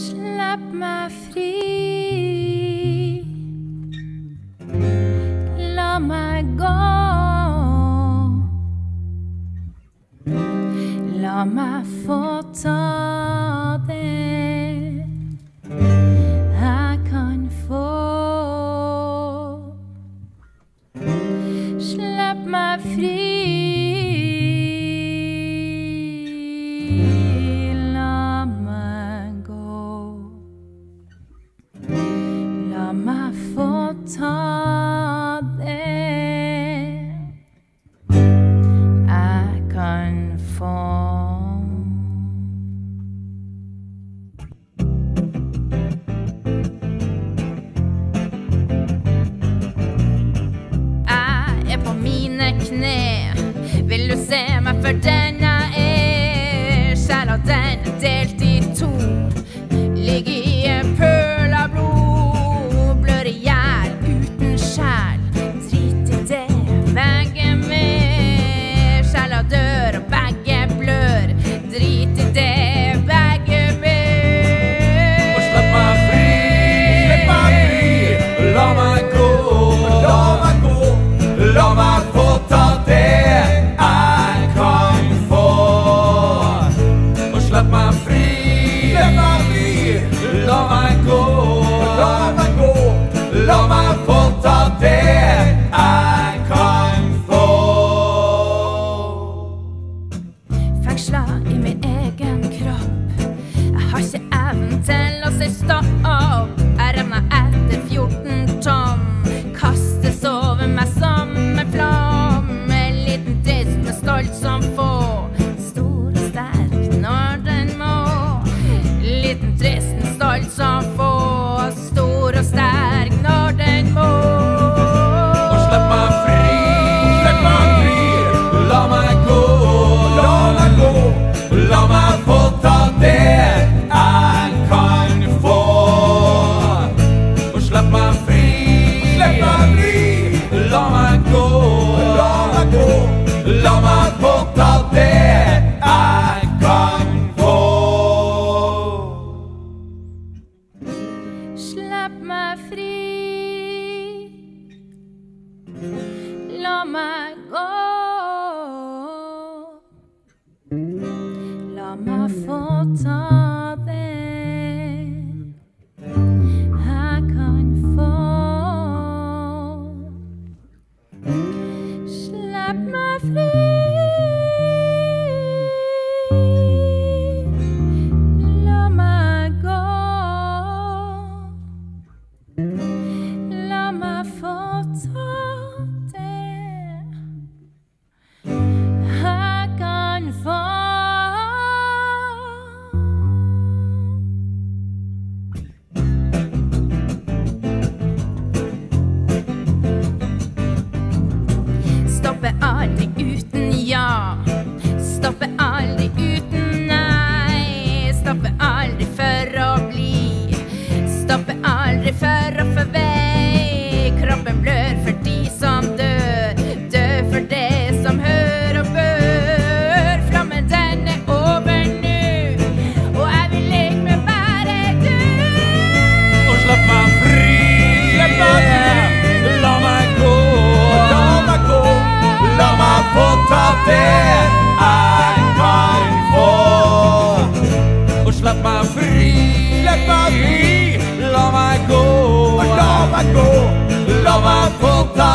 Slipp meg fri. La meg gå. La meg få ta det jeg kan få. Slipp meg fri. Ta det jeg kan få. Jeg på mine kne. Vil du se meg for den jeg er? Sjela den er delt i to. Ligger i en pøl av blod. Blør i hjel. Drit i det, begge med. Sjela dør og begge blør. Drit i det, begge med. Og slipp meg fri, slipp meg fri. La meg gå, la meg gå. La meg få ta det jeg kan få. Og slipp meg fri, slipp meg fri. La meg gå, la meg gå. La meg få ta det jeg kan få. Fengsla i min egen kropp. Jeg har ikke evnen til å si stopp. Jeg revner etter 14 tom. Kastes over meg som en flam. En liten trist med stolt som få. Stor og sterk når den må. Liten trist med stolt som få. Stor og sterk når den må. Og slipp meg fri, slipp meg fri. La meg gå, la meg gå. La meg få ta det jeg kan få. Og slipp meg fri, slipp meg fri. La meg gå, la meg gå. La meg få ta det jeg kan få. Slipp meg fri. La meg gå. La meg få ta det jeg kan få. Slipp meg fri. La meg gå. La meg få ta det jeg kan få. Stopper aldri uten ja. Stopper aldri uten nei. Stopper aldri for å bli. Stopper aldri for å få vei. Kroppen blør for de som dør. Dør for det som hør og bør. Flammen den er over nu. Og jeg vil leke med bare du. Og slipp meg fri, slipp meg fri. La meg gå, la meg gå. La meg få ta det jeg kan få. Og slipp meg fri, slipp meg fri. La meg gå, la meg gå. La meg få ta